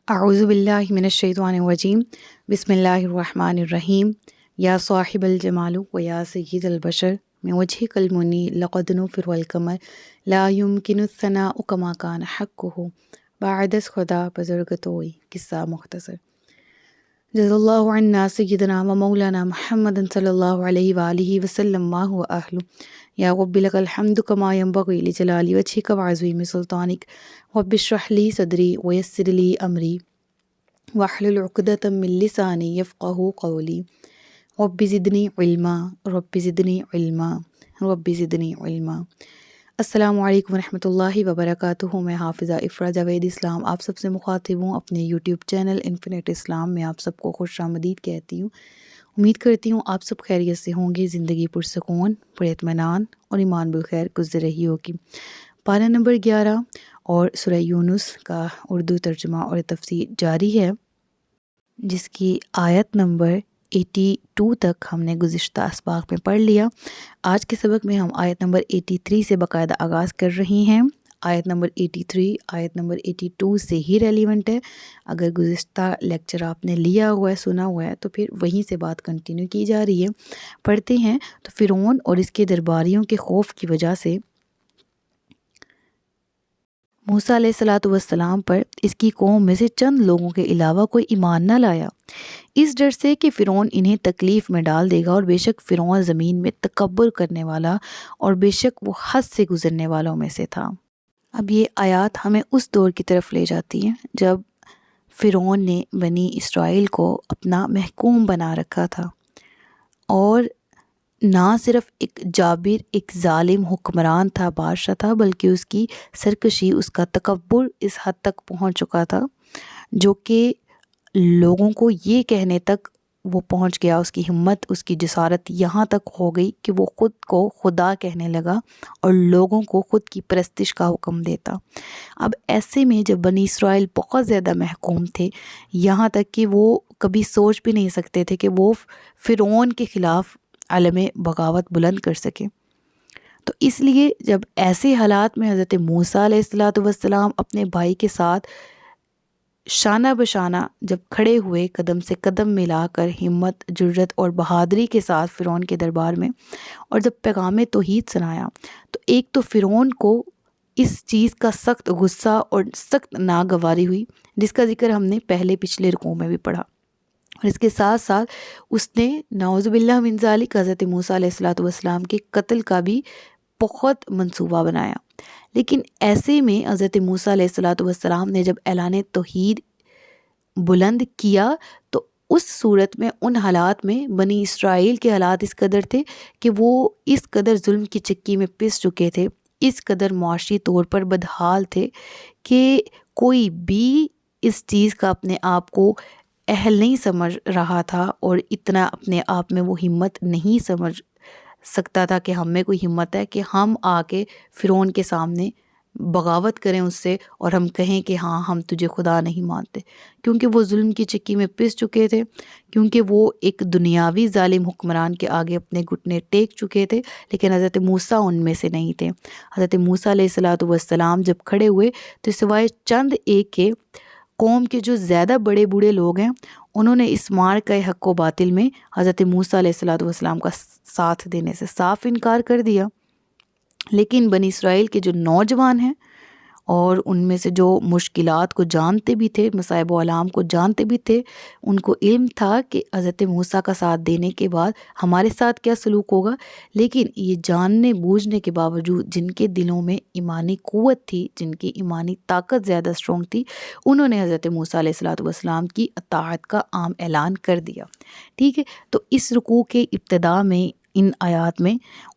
اعوذ باللہ من الشیطان الرجیم بسم اللہ الرحمن الرحیم یا صاحب الجمال و یا سید البشر من وجهک المنی لقد نفر والقمر لا يمكن الثناء كما كان حقه بعد از خدا بزرگتوئی قصہ مختصر جزا اللہ عنا سیدنا و مولانا محمد صلی اللہ علیہ وآلہ وسلم ما هو اہل یا رب لک الحمد کما ینبغی لجلال وجہک وعظیم سلطانک رب اشرح لی صدری ویسر لی امری واحلل عقدۃ من لسانی یفقہوا قولی رب زدنی علما رب زدنی علما رب زدنی علما۔ السلام علیکم ورحمۃ اللہ وبرکاتہ۔ میں حافظہ افرا جاوید اسلام آپ سب سے مخاطب ہوں اپنے یوٹیوب چینل انفینٹ اسلام میں آپ سب کو خوش آمدید کہتی ہوں۔ امید کرتی ہوں آپ سب خیریت سے ہوں گے، زندگی پرسکون، پر اطمینان اور ایمان بالخیر گزر رہی ہوگی۔ پارہ نمبر 11 اور سورہ یونس کا اردو ترجمہ اور تفسیر جاری ہے، جس کی آیت نمبر 82 تک ہم نے گزشتہ اسباق میں پڑھ لیا۔ آج کے سبق میں ہم آیت نمبر 83 سے باقاعدہ آغاز کر رہی ہیں۔ آیت نمبر 83 آیت نمبر 82 سے ہی ریلیونٹ ہے۔ اگر گزشتہ لیکچر آپ نے لیا ہوا ہے، سنا ہوا ہے، تو پھر وہیں سے بات کنٹینیو کی جا رہی ہے۔ پڑھتے ہیں تو فرعون اور اس کے درباریوں کے خوف کی وجہ سے موسیٰ علیہ السلام پر اس کی قوم میں سے چند لوگوں کے علاوہ کوئی ایمان نہ لایا، اس ڈر سے کہ فرعون انہیں تکلیف میں ڈال دے گا، اور بے شک فرعون زمین میں تکبر کرنے والا اور بے شک وہ حد سے گزرنے والوں میں سے تھا۔ اب یہ آیات ہمیں اس دور کی طرف لے جاتی ہیں جب فرعون نے بنی اسرائیل کو اپنا محکوم بنا رکھا تھا، اور نہ صرف ایک جابر، ایک ظالم حکمران تھا، بادشاہ تھا، بلکہ اس کی سرکشی، اس کا تکبر اس حد تک پہنچ چکا تھا جو کہ لوگوں کو یہ کہنے تک وہ پہنچ گیا، اس کی ہمت، اس کی جسارت یہاں تک ہو گئی کہ وہ خود کو خدا کہنے لگا اور لوگوں کو خود کی پرستش کا حکم دیتا۔ اب ایسے میں جب بنی اسرائیل بہت زیادہ محکوم تھے، یہاں تک کہ وہ کبھی سوچ بھی نہیں سکتے تھے کہ وہ فرعون کے خلاف علم بغاوت بلند کر سکے، تو اس لیے جب ایسے حالات میں حضرت موسیٰ علیہ السلام اپنے بھائی کے ساتھ شانہ بشانہ جب کھڑے ہوئے، قدم سے قدم ملا کر، ہمت، جرأت اور بہادری کے ساتھ فرعون کے دربار میں، اور جب پیغام توحید سنایا، تو ایک تو فرعون کو اس چیز کا سخت غصہ اور سخت ناگواری ہوئی، جس کا ذکر ہم نے پچھلے رکوع میں بھی پڑھا، اور اس کے ساتھ ساتھ اس نے نعوذ باللہ من ذالک حضرت موسیٰ علیہ السلام کے قتل کا بھی بہت منصوبہ بنایا۔ لیکن ایسے میں حضرت موسیٰ علیہ السلام نے جب اعلان توحید بلند کیا، تو اس صورت میں، ان حالات میں بنی اسرائیل کے حالات اس قدر تھے کہ وہ اس قدر ظلم کی چکی میں پس چکے تھے، اس قدر معاشی طور پر بدحال تھے کہ کوئی بھی اس چیز کا اپنے آپ کو اہل نہیں سمجھ رہا تھا، اور اتنا اپنے آپ میں وہ ہمت نہیں سمجھ سکتا تھا کہ ہم میں کوئی ہمت ہے کہ ہم آ کے فرعون کے سامنے بغاوت کریں اس سے، اور ہم کہیں کہ ہاں ہم تجھے خدا نہیں مانتے، کیونکہ وہ ظلم کی چکی میں پس چکے تھے، کیونکہ وہ ایک دنیاوی ظالم حکمران کے آگے اپنے گھٹنے ٹیک چکے تھے۔ لیکن حضرت موسیٰ ان میں سے نہیں تھے۔ حضرت موسیٰ علیہ السلام جب کھڑے ہوئے تو سوائے چند ایک کے، قوم کے جو زیادہ بڑے بوڑھے لوگ ہیں، انہوں نے اس معرکہ حق و باطل میں حضرت موسیٰ علیہ السلام کا ساتھ دینے سے صاف انکار کر دیا۔ لیکن بنی اسرائیل کے جو نوجوان ہیں، اور ان میں سے جو مشکلات کو جانتے بھی تھے، مصائب و آلام کو جانتے بھی تھے، ان کو علم تھا کہ حضرت موسیٰ کا ساتھ دینے کے بعد ہمارے ساتھ کیا سلوک ہوگا، لیکن یہ جاننے بوجھنے کے باوجود جن کے دلوں میں ایمانی قوت تھی، جن کی ایمانی طاقت زیادہ اسٹرانگ تھی، انہوں نے حضرت موسیٰ علیہ السلام کی اطاعت کا عام اعلان کر دیا۔ ٹھیک ہے، تو اس رکوع کے ابتدا میں ان آیات میں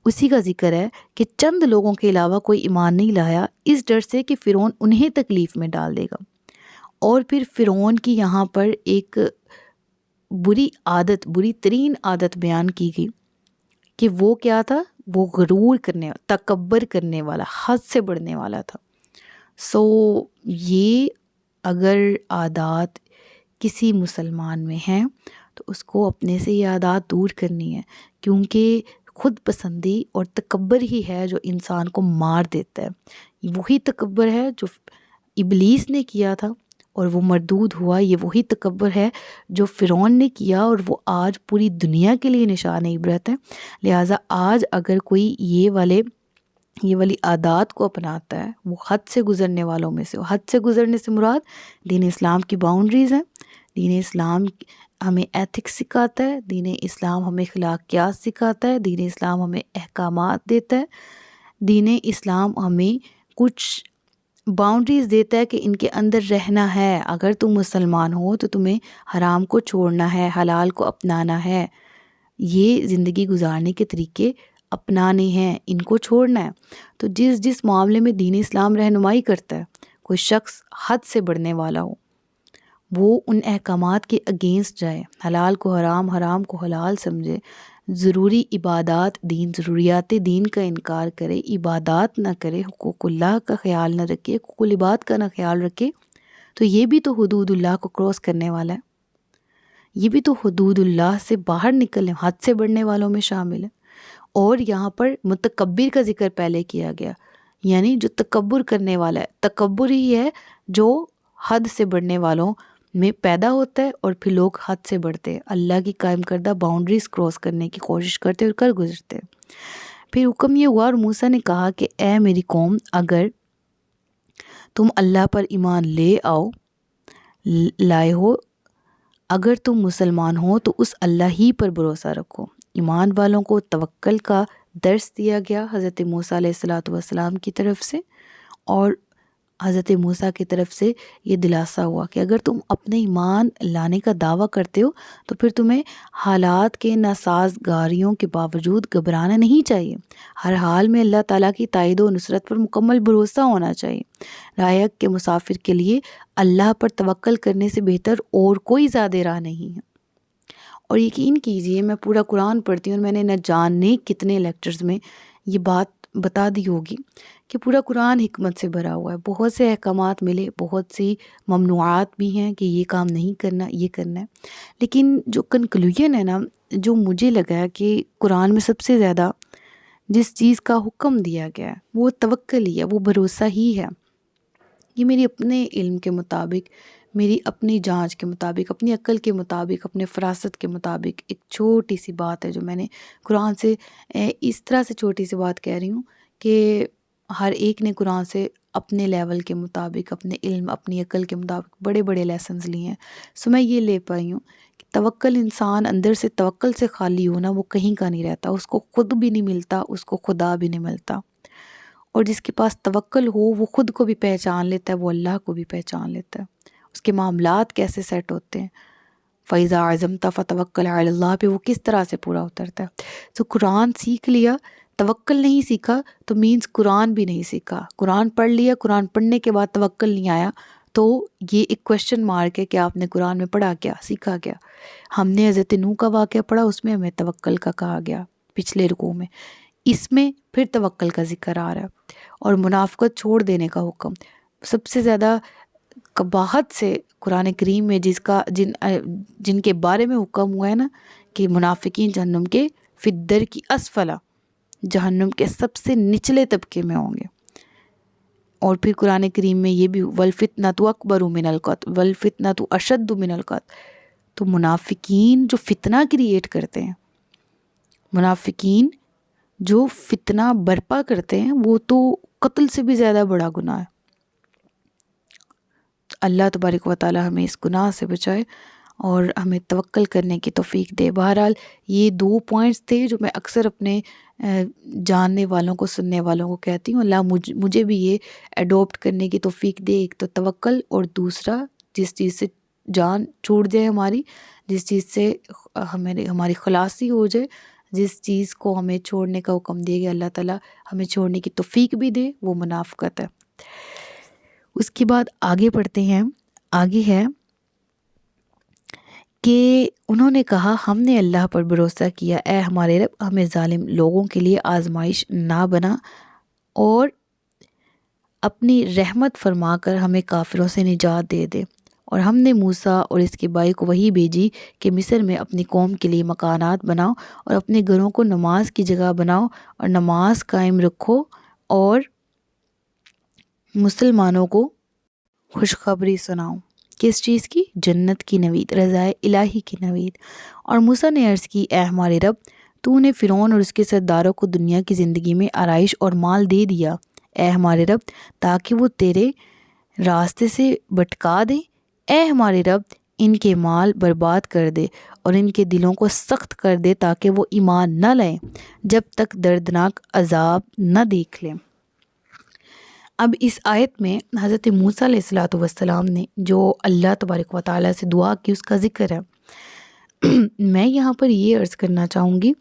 اسی کا ذکر ہے کہ چند لوگوں کے علاوہ کوئی ایمان نہیں لایا، اس ڈر سے کہ فرعون انہیں تکلیف میں ڈال دے گا۔ اور پھر فرعون کی یہاں پر ایک بری عادت، بری ترین عادت بیان کی گئی کہ وہ کیا تھا، وہ غرور کرنے، تکبر کرنے والا، حد سے بڑھنے والا تھا۔ یہ اگر عادات کسی مسلمان میں ہیں تو اس کو اپنے سے یہ عادات دور کرنی ہے، کیونکہ خود پسندی اور تکبر ہی ہے جو انسان کو مار دیتا ہے۔ وہی تکبر ہے جو ابلیس نے کیا تھا، اور وہ مردود ہوا۔ یہ وہی تکبر ہے جو فرعون نے کیا اور وہ آج پوری دنیا کے لیے نشان عبرت ہے۔ لہٰذا آج اگر کوئی یہ والی عادات کو اپناتا ہے، وہ حد سے گزرنے والوں میں سے۔ حد سے گزرنے سے مراد دین اسلام کی باؤنڈریز ہیں۔ دین اسلام ہمیں ایتھکس سکھاتا ہے، دین اسلام ہمیں اخلاقیات سکھاتا ہے، دین اسلام ہمیں احکامات دیتا ہے، دین اسلام ہمیں کچھ باؤنڈریز دیتا ہے کہ ان کے اندر رہنا ہے۔ اگر تم مسلمان ہو تو تمہیں حرام کو چھوڑنا ہے، حلال کو اپنانا ہے، یہ زندگی گزارنے کے طریقے اپنانے ہیں، ان کو چھوڑنا ہے۔ تو جس معاملے میں دین اسلام رہنمائی کرتا ہے، کوئی شخص حد سے بڑھنے والا ہو، وہ ان احکامات کے اگینسٹ جائے، حلال کو حرام، حرام کو حلال سمجھے، ضروری عبادات دین، ضروریات دین کا انکار کرے، عبادات نہ کرے، حقوق اللہ کا خیال نہ رکھے، حقوق العباد کا نہ خیال رکھے، تو یہ بھی تو حدود اللہ کو کراس کرنے والا ہے، یہ بھی تو حدود اللہ سے باہر نکلنے، حد سے بڑھنے والوں میں شامل ہے۔ اور یہاں پر متکبر کا ذکر پہلے کیا گیا، یعنی جو تکبر کرنے والا ہے، تکبر ہی ہے جو حد سے بڑھنے والوں میں پیدا ہوتا ہے، اور پھر لوگ حد سے بڑھتے ہیں، اللہ کی قائم کردہ باؤنڈریز کراس کرنے کی کوشش کرتے اور کر گزرتے ہیں۔ پھر حکم یہ ہوا اور موسیٰ نے کہا کہ اے میری قوم، اگر تم اللہ پر ایمان لائے ہو، اگر تم مسلمان ہو تو اس اللہ ہی پر بھروسہ رکھو۔ ایمان والوں کو توکل کا درس دیا گیا حضرت موسیٰ علیہ السلام کی طرف سے، اور حضرت موسیٰ کی طرف سے یہ دلاسا ہوا کہ اگر تم اپنے ایمان لانے کا دعویٰ کرتے ہو تو پھر تمہیں حالات کے ناسازگاریوں کے باوجود گھبرانا نہیں چاہیے، ہر حال میں اللہ تعالیٰ کی تائید و نصرت پر مکمل بھروسہ ہونا چاہیے۔ رائق کے مسافر کے لیے اللہ پر توکل کرنے سے بہتر اور کوئی زیادہ راہ نہیں ہے۔ اور یقین کیجئے میں پورا قرآن پڑھتی ہوں اور میں نے نہ جاننے کتنے لیکچرز میں یہ بات بتا دی ہوگی کہ پورا قرآن حکمت سے بھرا ہوا ہے، بہت سے احکامات ملے، بہت سی ممنوعات بھی ہیں کہ یہ کام نہیں کرنا، یہ کرنا ہے، لیکن جو کنکلوژن ہے نا، جو مجھے لگا ہے کہ قرآن میں سب سے زیادہ جس چیز کا حکم دیا گیا ہے وہ توکل ہی ہے، وہ بھروسہ ہی ہے۔ یہ میری اپنے علم کے مطابق، میری اپنی جانچ کے مطابق، اپنی عقل کے مطابق، اپنے فراست کے مطابق ایک چھوٹی سی بات ہے جو میں نے قرآن سے، اس طرح سے چھوٹی سی بات کہہ رہی ہوں کہ ہر ایک نے قرآن سے اپنے لیول کے مطابق، اپنے علم، اپنی عقل کے مطابق بڑے بڑے لیسنز لیے ہیں۔ سو میں یہ لے پائی ہوں کہ توکل، انسان اندر سے توکل سے خالی ہونا، وہ کہیں کا نہیں رہتا، اس کو خود بھی نہیں ملتا، اس کو خدا بھی نہیں ملتا۔ اور جس کے پاس توکل ہو وہ خود کو بھی پہچان لیتا ہے، وہ اللہ کو بھی پہچان لیتا ہے، اس کے معاملات کیسے سیٹ ہوتے ہیں، فَإِذَا عَزَمْتَ فَتَوَكَّلْ عَلَى اللَّهِ پہ وہ کس طرح سے پورا اترتا ہے۔ تو قرآن سیکھ لیا، توکل نہیں سیکھا تو مینز قرآن بھی نہیں سیکھا۔ قرآن پڑھ لیا، قرآن پڑھنے کے بعد توکل نہیں آیا تو یہ ایک کویسچن مارک ہے کہ آپ نے قرآن میں پڑھا کیا، سیکھا کیا۔ ہم نے حضرت نوح کا واقعہ پڑھا، اس میں ہمیں توکل کا کہا گیا پچھلے رکوع میں، اس میں پھر توکل کا ذکر آ رہا ہے، اور منافقت چھوڑ دینے کا حکم سب سے زیادہ قباحت سے قرآن کریم میں جن کے بارے میں حکم ہوا ہے نا کہ منافقین جہنم کے فی الدرک اسفل، جہنم کے سب سے نچلے طبقے میں ہوں گے۔ اور پھر قرآن کریم میں یہ بھی والفتنۃ اکبر من القتل والفتنۃ اشد من القتل، تو منافقین جو فتنہ کریٹ کرتے ہیں، منافقین جو فتنہ برپا کرتے ہیں، وہ تو قتل سے بھی زیادہ بڑا گناہ ہے۔ اللہ تبارک و تعالی ہمیں اس گناہ سے بچائے اور ہمیں توکل کرنے کی توفیق دے۔ بہرحال یہ 2 پوائنٹس تھے جو میں اکثر اپنے جاننے والوں کو، سننے والوں کو کہتی ہوں، اللہ مجھے بھی یہ ایڈوپٹ کرنے کی توفیق دے۔ ایک تو توکل، اور دوسرا جس چیز سے جان چھوٹ جائے ہماری، جس چیز سے ہماری خلاصی ہو جائے، جس چیز کو ہمیں چھوڑنے کا حکم دے گا اللہ تعالیٰ ہمیں چھوڑنے کی توفیق بھی دے، وہ منافقت ہے۔ اس کے بعد آگے پڑھتے ہیں، آگے ہے کہ انہوں نے کہا ہم نے اللہ پر بھروسہ کیا، اے ہمارے رب ہمیں ظالم لوگوں کے لیے آزمائش نہ بنا، اور اپنی رحمت فرما کر ہمیں کافروں سے نجات دے دے۔ اور ہم نے موسیٰ اور اس کے بھائی کو وحی بھیجی کہ مصر میں اپنی قوم کے لیے مکانات بناؤ اور اپنے گھروں کو نماز کی جگہ بناؤ اور نماز قائم رکھو، اور مسلمانوں کو خوشخبری سناؤ۔ کس چیز کی؟ جنت کی نوید، رضائے الہی کی نوید۔ اور موسیٰ نے عرض کی اے ہمارے رب تو نے فرعون اور اس کے سرداروں کو دنیا کی زندگی میں آرائش اور مال دے دیا اے ہمارے رب تاکہ وہ تیرے راستے سے بھٹکا دیں۔ اے ہمارے رب ان کے مال برباد کر دے اور ان کے دلوں کو سخت کر دے تاکہ وہ ایمان نہ لائیں جب تک دردناک عذاب نہ دیکھ لیں۔ اب اس آیت میں حضرت موسیٰ علیہ السلام نے جو اللہ تبارک و تعالیٰ سے دعا کی اس کا ذکر ہے۔ میں یہاں پر یہ عرض کرنا چاہوں گی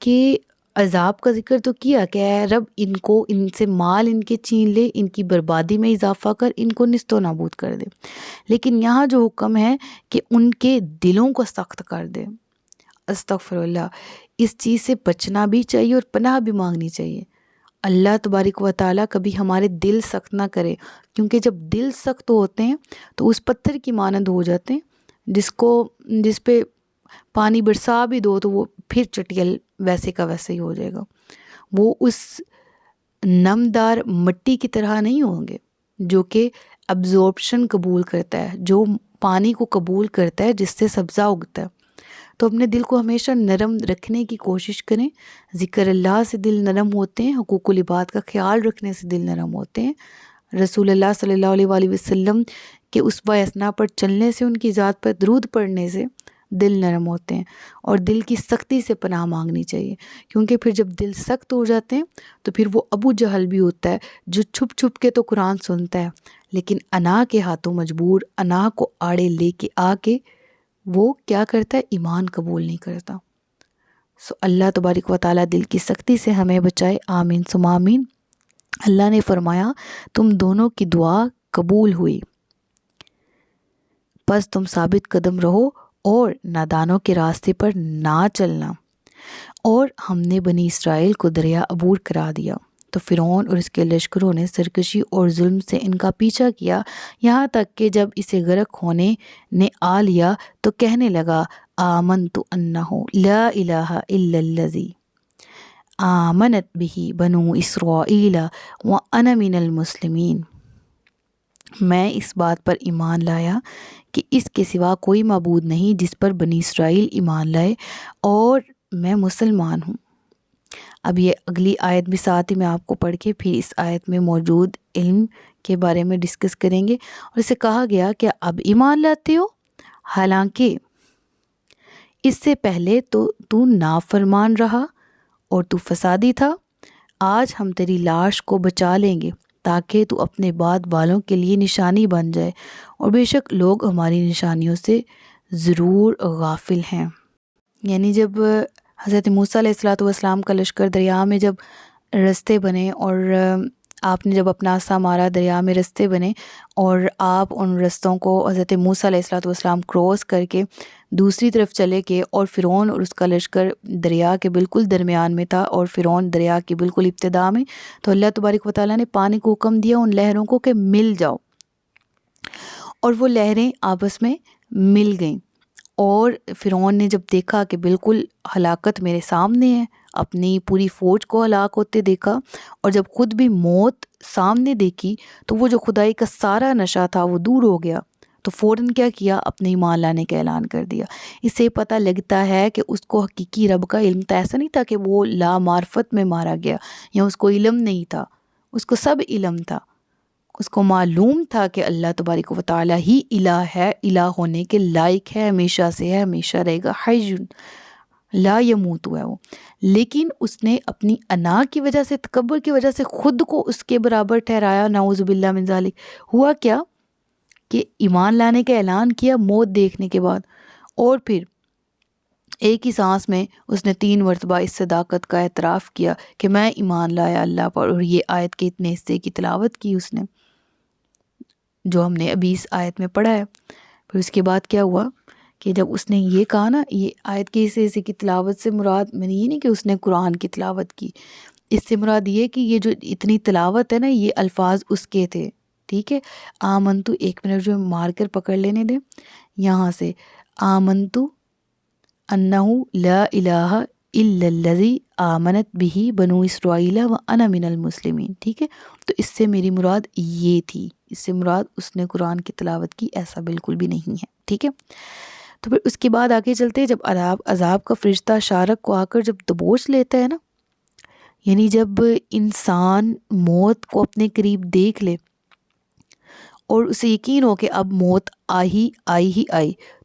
کہ عذاب کا ذکر تو کیا کہ اے رب ان سے مال ان کے چھین لے، ان کی بربادی میں اضافہ کر، ان کو نیست و نابود کر دے، لیکن یہاں جو حکم ہے کہ ان کے دلوں کو سخت کر دے۔ استغفر اللہ، اس چیز سے بچنا بھی چاہیے اور پناہ بھی مانگنی چاہیے۔ اللہ تبارک و تعالیٰ کبھی ہمارے دل سخت نہ کرے، کیونکہ جب دل سخت ہوتے ہیں تو اس پتھر کی مانند ہو جاتے ہیں جس پہ پانی برسا بھی دو تو وہ پھر چٹیل ویسے کا ویسے ہی ہو جائے گا۔ وہ اس نمدار مٹی کی طرح نہیں ہوں گے جو کہ ابزورپشن قبول کرتا ہے، جو پانی کو قبول کرتا ہے، جس سے سبزہ اگتا ہے۔ تو اپنے دل کو ہمیشہ نرم رکھنے کی کوشش کریں۔ ذکر اللہ سے دل نرم ہوتے ہیں، حقوق العباد کا خیال رکھنے سے دل نرم ہوتے ہیں، رسول اللہ صلی اللہ علیہ وآلہ وسلم کے اسوہ حسنہ پر چلنے سے، ان کی ذات پر درود پڑھنے سے دل نرم ہوتے ہیں۔ اور دل کی سختی سے پناہ مانگنی چاہیے، کیونکہ پھر جب دل سخت ہو جاتے ہیں تو پھر وہ ابو جہل بھی ہوتا ہے جو چھپ چھپ کے تو قرآن سنتا ہے، لیکن انا کے ہاتھوں مجبور، انا کو آڑے لے کے آ کے وہ کیا کرتا ہے؟ ایمان قبول نہیں کرتا۔ اللہ تبارک و تعالیٰ دل کی سختی سے ہمیں بچائے، آمین ثم آمین۔ اللہ نے فرمایا تم دونوں کی دعا قبول ہوئی، پس تم ثابت قدم رہو اور نادانوں کے راستے پر نہ چلنا۔ اور ہم نے بنی اسرائیل کو دریا عبور کرا دیا تو فرعون اور اس کے لشکروں نے سرکشی اور ظلم سے ان کا پیچھا کیا، یہاں تک کہ جب اسے غرق ہونے نے آ لیا تو کہنے لگا آمنت انہ لا الہ الا الذی آمنت بہ بنو اسرائیل وانا من المسلمین۔ میں اس بات پر ایمان لایا کہ اس کے سوا کوئی معبود نہیں جس پر بنی اسرائیل ایمان لائے، اور میں مسلمان ہوں۔ اب یہ اگلی آیت بھی ساتھ ہی میں آپ کو پڑھ کے پھر اس آیت میں موجود علم کے بارے میں ڈسکس کریں گے۔ اور اسے کہا گیا کہ اب ایمان لاتے ہو، حالانکہ اس سے پہلے تو نافرمان رہا اور تو فسادی تھا۔ آج ہم تیری لاش کو بچا لیں گے تاکہ تو اپنے بعد والوں کے لیے نشانی بن جائے، اور بے شک لوگ ہماری نشانیوں سے ضرور غافل ہیں۔ یعنی جب حضرت موسیٰ علیہ السلام کا لشکر دریا میں جب رستے بنے، اور آپ نے جب اپنا عصا مارا دریا میں رستے بنے، اور آپ ان رستوں کو حضرت موسیٰ علیہ السلام کراس کر کے دوسری طرف چلے گئے، اور فرعون اور اس کا لشکر دریا کے بالکل درمیان میں تھا، اور فرعون دریا کی بالکل ابتدا میں، تو اللہ تبارک و تعالیٰ نے پانی کو حکم دیا ان لہروں کو کہ مل جاؤ، اور وہ لہریں آپس میں مل گئیں۔ اور فرعون نے جب دیکھا کہ بالکل ہلاکت میرے سامنے ہے، اپنی پوری فوج کو ہلاک ہوتے دیکھا، اور جب خود بھی موت سامنے دیکھی تو وہ جو خدائی کا سارا نشہ تھا وہ دور ہو گیا، تو فوراً کیا کیا؟ اپنے ایمان لانے کا اعلان کر دیا۔ اس سے پتہ لگتا ہے کہ اس کو حقیقی رب کا علم تھا، ایسا نہیں تھا کہ وہ لا معرفت میں مارا گیا یا اس کو علم نہیں تھا، اس کو سب علم تھا، اس کو معلوم تھا کہ اللہ تبارک و تعالیٰ ہی الہ ہے، الہ ہونے کے لائق ہے، ہمیشہ سے ہے، ہمیشہ رہے گا، حی لا یموت ہے وہ۔ لیکن اس نے اپنی انا کی وجہ سے، تکبر کی وجہ سے خود کو اس کے برابر ٹھہرایا، نعوذ باللہ من ذالک۔ ہوا کیا کہ ایمان لانے کا اعلان کیا موت دیکھنے کے بعد، اور پھر ایک ہی سانس میں اس نے 3 مرتبہ اس صداقت کا اعتراف کیا کہ میں ایمان لایا اللہ پر، اور یہ آیت کے اتنے حصے کی تلاوت کی اس نے جو ہم نے ابھی اس آیت میں پڑھا ہے۔ پھر اس کے بعد کیا ہوا کہ جب اس نے یہ کہا نا، یہ آیت کے اس حصے کی تلاوت سے مراد میں نے یہ نہیں کہ اس نے قرآن کی تلاوت کی، اس سے مراد یہ کہ یہ جو اتنی تلاوت ہے نا، یہ الفاظ اس کے تھے، ٹھیک ہے۔ آمنتو، ایک منٹ جو مار کر پکڑ لینے دیں یہاں سے، آمنتو انہ لا الہ الا الذی آمنت بہ بنو اسرائیل وانا من المسلمین، ٹھیک ہے۔ تو اس سے میری مراد یہ تھی، اس سے مراد اس نے قرآن کی تلاوت کی، ایسا بالکل بھی نہیں ہے، ٹھیک ہے۔ تو پھر اس کے بعد آگے چلتے ہیں، جب عذاب کا فرشتہ شارک کو آ کر جب دبوچ لیتا ہے نا، یعنی جب انسان موت کو اپنے قریب دیکھ لے اور اسے یقین ہو کہ اب موت آئی،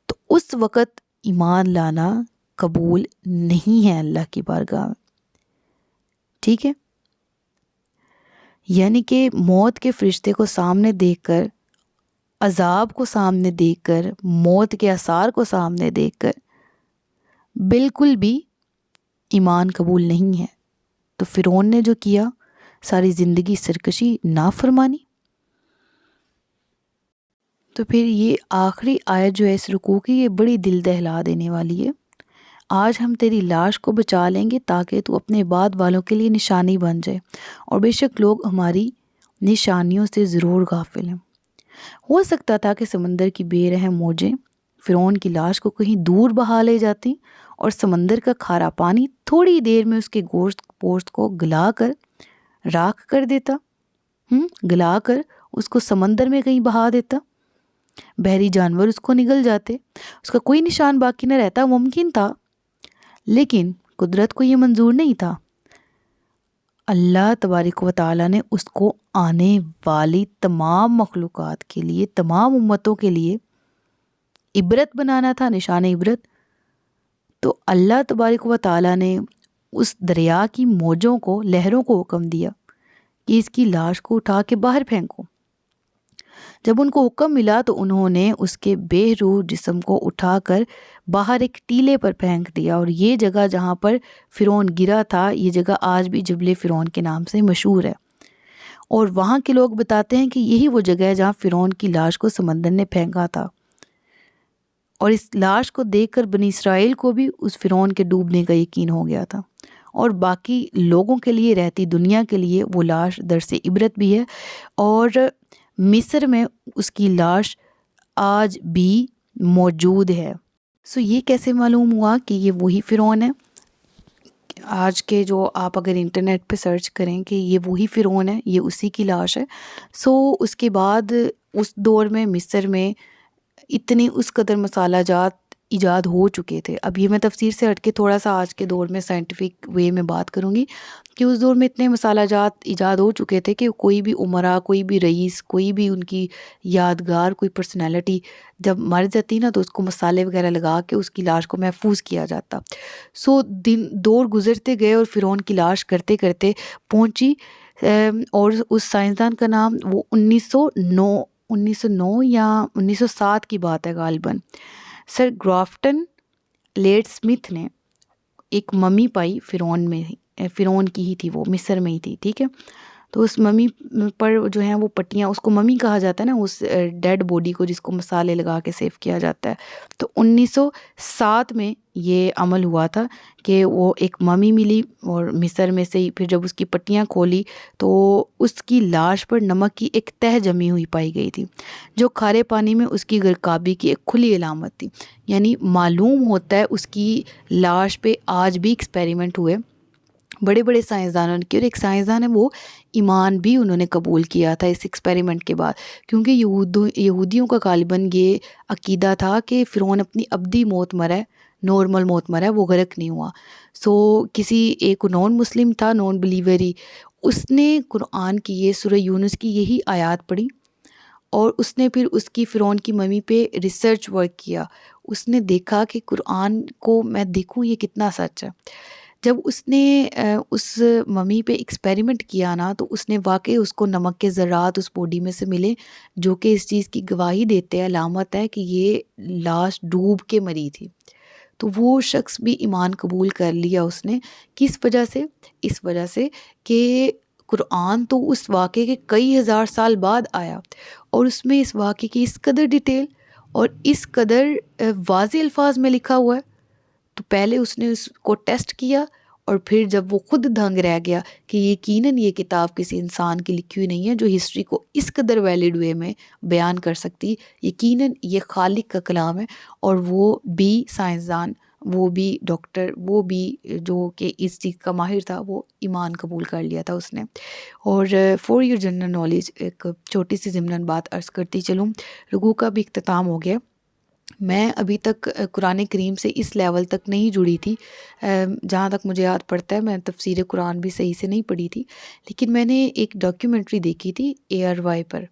تو اس وقت ایمان لانا قبول نہیں ہے اللہ کی بارگاہ میں، ٹھیک ہے۔ یعنی کہ موت کے فرشتے کو سامنے دیکھ کر، عذاب کو سامنے دیکھ کر، موت کے آثار کو سامنے دیکھ کر بالکل بھی ایمان قبول نہیں ہے۔ تو فرعون نے جو کیا، ساری زندگی سرکشی، نافرمانی۔ تو پھر یہ آخری آیت جو ہے اس رکوع کی، یہ بڑی دل دہلا دینے والی ہے۔ آج ہم تیری لاش کو بچا لیں گے تاکہ تو اپنے بعد والوں کے لیے نشانی بن جائے، اور بے شک لوگ ہماری نشانیوں سے ضرور غافل ہیں۔ ہو سکتا تھا کہ سمندر کی بے رحم موجیں فرعون کی لاش کو کہیں دور بہا لے جاتی، اور سمندر کا کھارا پانی تھوڑی دیر میں اس کے گوشت پوشت کو گلا کر راکھ کر دیتا، گلا کر اس کو سمندر میں کہیں بہا دیتا، بحری جانور اس کو نگل جاتے، اس کا کوئی نشان باقی نہ رہتا، ممکن تھا۔ لیکن قدرت کو یہ منظور نہیں تھا۔ اللہ تبارک و تعالیٰ نے اس کو آنے والی تمام مخلوقات کے لیے، تمام امتوں کے لیے عبرت بنانا تھا، نشان عبرت۔ تو اللہ تبارک و تعالیٰ نے اس دریا کی موجوں کو، لہروں کو حکم دیا کہ اس کی لاش کو اٹھا کے باہر پھینکو۔ جب ان کو حکم ملا تو انہوں نے اس کے بے روح جسم کو اٹھا کر باہر ایک ٹیلے پر پھینک دیا، اور یہ جگہ جہاں پر فرعون گرا تھا، یہ جگہ آج بھی جبل فرعون کے نام سے مشہور ہے، اور وہاں کے لوگ بتاتے ہیں کہ یہی وہ جگہ ہے جہاں فرعون کی لاش کو سمندر نے پھینکا تھا، اور اس لاش کو دیکھ کر بنی اسرائیل کو بھی اس فرعون کے ڈوبنے کا یقین ہو گیا تھا، اور باقی لوگوں کے لیے، رہتی دنیا کے لیے وہ لاش درس عبرت بھی ہے۔ اور مصر میں اس کی لاش آج بھی موجود ہے۔ یہ کیسے معلوم ہوا کہ یہ وہی فرعون ہے؟ آج کے جو آپ اگر انٹرنیٹ پہ سرچ کریں کہ یہ وہی فرعون ہے، یہ اسی کی لاش ہے۔ اس کے بعد اس دور میں مصر میں اتنے اس قدر مسالہ جات ایجاد ہو چکے تھے۔ اب یہ میں تفسیر سے ہٹ کے تھوڑا سا آج کے دور میں سائنٹیفک وے میں بات کروں گی کہ اس دور میں اتنے مسالہ جات ایجاد ہو چکے تھے کہ کوئی بھی امرا، کوئی بھی رئیس، کوئی بھی ان کی یادگار کوئی پرسنالٹی جب مر جاتی نا، تو اس کو مسالے وغیرہ لگا کے اس کی لاش کو محفوظ کیا جاتا۔ دور گزرتے گئے اور فرعون کی لاش کرتے کرتے پہنچی، اور اس سائنسدان کا نام وہ 1909 یا 1907 کی بات ہے غالباً، سر گرافٹن لیڈ سمتھ نے ایک ممی پائی فرعون کی ہی تھی، وہ مصر میں ہی تھی، ٹھیک ہے۔ تو اس ممی پر جو ہیں وہ پٹیاں، اس کو ممی کہا جاتا ہے نا، اس ڈیڈ باڈی کو جس کو مسالے لگا کے سیو کیا جاتا ہے۔ تو 1907 میں یہ عمل ہوا تھا کہ وہ ایک ممی ملی، اور مصر میں سے ہی پھر جب اس کی پٹیاں کھولی تو اس کی لاش پر نمک کی ایک تہ جمی ہوئی پائی گئی تھی، جو کھارے پانی میں اس کی غرقابی کی ایک کھلی علامت تھی۔ یعنی معلوم ہوتا ہے اس کی لاش پہ آج بھی ایکسپیریمنٹ ہوئے بڑے بڑے سائنسدانوں نے کی، اور ایک سائنسدان ہے وہ ایمان بھی انہوں نے قبول کیا تھا اس ایکسپیریمنٹ کے بعد، کیونکہ یہودیوں کا غالباً یہ عقیدہ تھا کہ فرعون اپنی ابدی موت مرا ہے، نارمل موت مرا ہے، وہ غرق نہیں ہوا۔ کسی ایک نان مسلم تھا، نان بلیور ہی، اس نے قرآن کی یہ سورہ یونس کی یہی آیات پڑھی، اور اس نے پھر اس کی فرعون کی ممی پہ ریسرچ ورک کیا۔ اس نے دیکھا کہ قرآن کو میں دیکھوں یہ کتنا سچ ہے۔ جب اس نے اس ممی پہ ایکسپیریمنٹ کیا نا، تو اس نے واقعی اس کو نمک کے ذرات اس باڈی میں سے ملے، جو کہ اس چیز کی گواہی دیتے ہیں، علامت ہے کہ یہ لاش ڈوب کے مری تھی۔ تو وہ شخص بھی ایمان قبول کر لیا اس نے، کس وجہ سے؟ اس وجہ سے کہ قرآن تو اس واقعے کے کئی ہزار سال بعد آیا، اور اس میں اس واقعے کی اس قدر ڈیٹیل اور اس قدر واضح الفاظ میں لکھا ہوا ہے۔ تو پہلے اس نے اس کو ٹیسٹ کیا، اور پھر جب وہ خود دھنگ رہ گیا کہ یقیناً یہ کتاب کسی انسان کی لکھی ہوئی نہیں ہے جو ہسٹری کو اس قدر ویلڈ وے میں بیان کر سکتی، یقیناً یہ خالق کا کلام ہے، اور وہ بھی سائنسدان وہ بھی ڈاکٹر، وہ بھی جو کہ اس چیز کا ماہر تھا، وہ ایمان قبول کر لیا تھا اس نے۔ اور فور یور جنرل نالج ایک چھوٹی سی ضمناً بات عرض کرتی چلوں، رکوع کا بھی اختتام ہو گیا۔ میں ابھی تک قرآن کریم سے اس لیول تک نہیں جڑی تھی، جہاں تک مجھے یاد پڑتا ہے میں تفسیر قرآن بھی صحیح سے نہیں پڑھی تھی، لیکن میں نے ایک ڈاکیومنٹری دیکھی تھی ARY پر،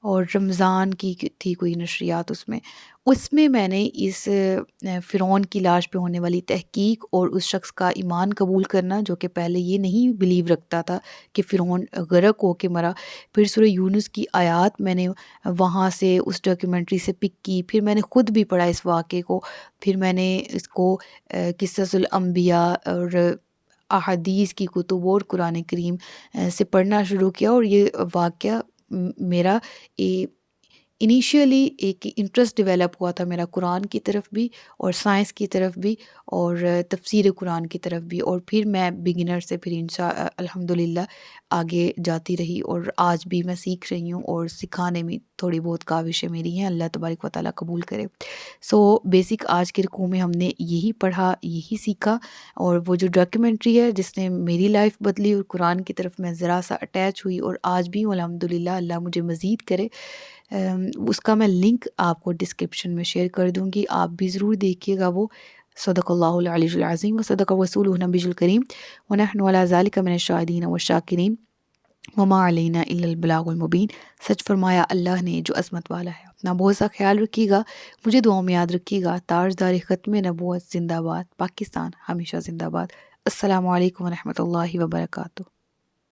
اور رمضان کی تھی کوئی نشریات، اس میں میں نے اس فرعون کی لاش پہ ہونے والی تحقیق اور اس شخص کا ایمان قبول کرنا جو کہ پہلے یہ نہیں بلیو رکھتا تھا کہ فرعون غرق ہو کے مرا، پھر سورہ یونس کی آیات میں نے وہاں سے اس ڈاکیومنٹری سے پک کی، پھر میں نے خود بھی پڑھا اس واقعے کو، پھر میں نے اس کو قصص الانبیاء اور احادیث کی کتب اور قرآن کریم سے پڑھنا شروع کیا، اور یہ واقعہ میرا انیشیلی ایک انٹرسٹ ڈیولپ ہوا تھا میرا قرآن کی طرف بھی اور سائنس کی طرف بھی اور تفسیر قرآن کی طرف بھی، اور پھر میں بگنر سے پھر الحمدللہ آگے جاتی رہی، اور آج بھی میں سیکھ رہی ہوں اور سکھانے میں تھوڑی بہت کاوشیں میری ہیں، اللہ تبارک و تعالیٰ قبول کرے۔ سو بیسک آج کے رکوع میں ہم نے یہی پڑھا، یہی سیکھا، اور وہ جو ڈاکیومنٹری ہے جس نے میری لائف بدلی اور قرآن کی طرف میں ذرا سا اٹیچ ہوئی اور آج بھی ہوں الحمدللہ، اللہ مجھے مزید کرے، اس کا میں لنک آپ کو ڈسکرپشن میں شیئر کر دوں گی، آپ بھی ضرور دیکھیے گا وہ۔ صدق اللہ العلی العظیم و صدق رسولہ النبی الکریم ونحن علی ذلک من الشاہدین والشاکرین وما علینا الا البلاغ المبین۔ سچ فرمایا اللہ نے جو عظمت والا ہے۔ اپنا بہت سا خیال رکھیے گا، مجھے دعاؤں میں یاد رکھیے گا۔ تاجدار ختم نبوت زندہ باد، پاکستان ہمیشہ زندہ باد۔ السلام علیکم ورحمۃ اللہ وبرکاتہ۔